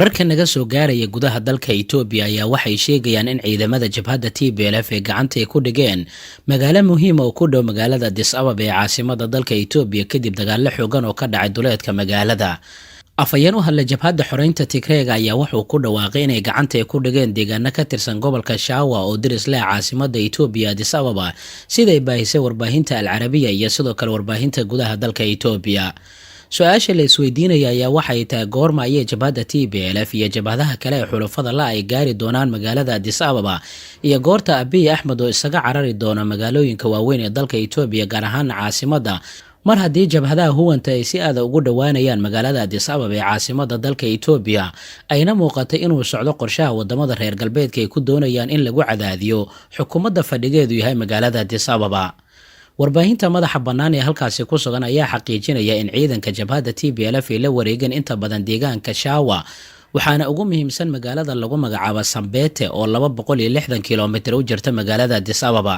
Marka naga soo gaaraya gudaha dalka Itoobiya ayaa waxay sheegayaan in ciidamada jabhadda TPLF ay gacanta ku dhigeen magaalo muhiim ah oo ku dhow magaalada Addis Ababa ee caasimadda dalka Itoobiya kadib dagaalo xooggan oo ka dhacay duleedka magaalada. Afhayeen u hadlay jabhadda xoreynta Tigreega ayaa wuxuu ku dhawaaqay inay gacanta ku dhigeen deegaano ka tirsan gobolka Shawa oo diris leh caasimadda Itoobiya Addis Ababa sida ay baahisay warbaahinta Al Arabiya iyo sidoo kale warbaahinta gudaha dalka Itoobiya. Su-aasha la isweydiinaya ayaa waxay tahay goorma ayay jabhadda TPLF iyo jabhadaha kale ee xulafada la ay gaari doonaan magaalada Addis Ababa iyo goorta Abiy Ahmed oo isaga carari doona magaalooyinka waaweyn ee dalka Itoobiya gaar ahaan caasimadda mar haddii jabhadaha huwanta ay si aad ugu dhawaanayaan magaalada Addis Ababa ee caasimadda dalka Itoobiya ayna muuqatay inuu socdo qorshaha wadamada reer galbeedka ay ku doonayaan in lagu cadaadiyo xukuumadda fadhigeedu yahay magaalada Addis Ababa. Warbaahinta madaxa bannaan ee halkaasi ku sugan ayaa xaqiijinaya in ciidanka jabhadda TPLF ay la wareegeen inta badan deegaanka Shawa waxaana ugu muhiimsan magaalada lagu magacaabo Sambete oo 260 kiiloomitir u jirta magaalada Addis Ababa.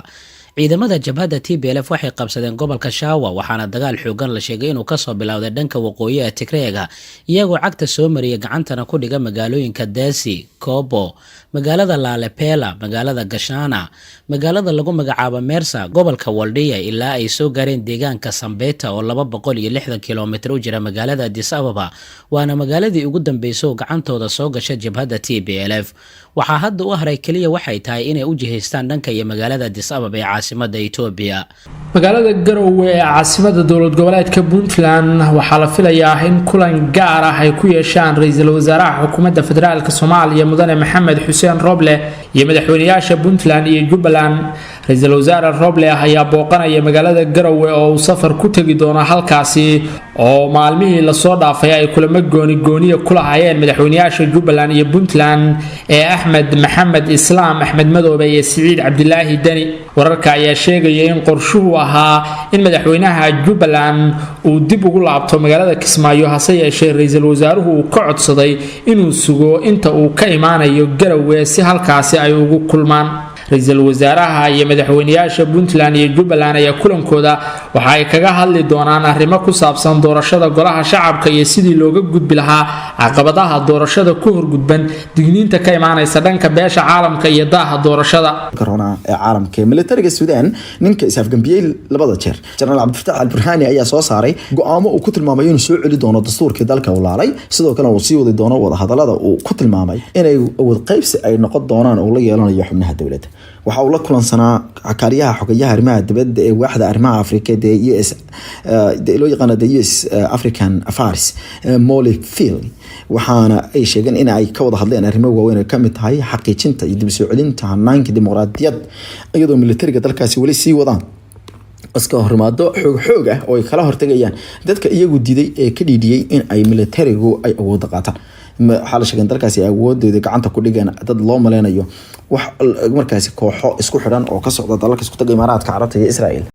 Ciidamada jabhadda TPLF waxay qabsadeen gobolka Shawa waxaana dagaal xooggan la sheegay inuu ka soo bilowday dhanka waqooyi ee Tigreega iyagoo cagta soo mariyay gacantana ku dhiga magaalooyinka Desi, Kobo, magaalada Lalepela, magaalada Gashana, magaalada lagu magacaabo Mersa, gobolka Waldiya ilaa ay soo gaareen deegaanka Sambeta oo 260 kiiloomitir u jira magaalada Addis Ababa waana magaaladii ugu dambeysay oo gacantooda soo gashay jabhadda TPLF. Waxaa hadda u haray kaliya waxay tahay inay u jihaystaan dhanka iyo magaalada Addis Ababa ee caasimadda Itoobiya. magaalada Garowe ee caasimadda dowlad goboleedka Puntland waxaa la filayaa in kulan gaar ah ay ku yeeshaan ra'iisul wasaaraha xukuumadda federaalka Soomaaliya mudane Maxamed Xuseen Roble iyo madaxweynayaasha Puntland iyo Jubbaland. ra'iisul wasaare Roble ayaa booqanaya magaalada Garowe oo uu safar ku tagi doono halkaasi oo maalmihii la soo dhaafay ay kulamo gooni kula hayeen madaxweynayaasha Jubbaland iyo Puntland ee Axmed Maxamed Islaam Axmed Madoobe iyo Siciid Cabdilaahi Dani. wararka ayaa sheegaya in qorshuhu ahaa in madaxweynaha Jubbaland uu dib ugu laabto magaalada Kismaayo hase yeeshee ra'iisul wasaaruhu uu ka codsaday inuu sugo inta uu ka imaanayo Garowe si halkaasi ay ugu kulmaan. ra'iisul wasaaraha iyo madaxweynayaasha Puntland iyo Jubbaland ayaa kulankooda waxa ay kaga hadli doonaan arrimo ku saabsan doorashada golaha shacabka iyo sidii looga gudbi lahaa caqabadaha doorashada ku horgudban digniinta ka imaanaysa dhanka beesha caalamka iyo daaha doorashada corona ee caalamka militariga Suudaan ninka isafgambiyay labada jeer General Abdulfatah al-Burhani ayaa soo saaray go'aamo uu ku tilmaamay inuu soo celi doono dastuurkii dalka u laalay sidoo kale uu sii wadi doono wada hadallada uu ku tilmaamay inay wad qaybsi ay noqon doonaan oo la yeelanayo xubnaha dawladda. waxa uu la kulansanaa xakaariyaha xogayaha arrimaha dibadda ee waaxda arrimaha Afrika ee US loo yaqaan US African Affairs Molly Phil waxaana ay sheegeen in ay ka wada hadleen arrimo waaweyn oo ka mid tahay xaqiijinta iyo dib u soo celinta hanaanka dimuqraadiyad iyadoo militariga dalkaasi wali sii wadaan iska hormaado xoog ah oo ay kala hortagayaan dadka iyagu diiday ee ka dhiidiyay in ay militarigu ay awood qaataan. xal sheegan dalkaasi awoodooda gacanta ku dhigeen dad loo maleynayo wax markaasi kooxo isku xiran oo ka socda dalalka isku tagay Imaaraadka Carabta iyo Israa'iil.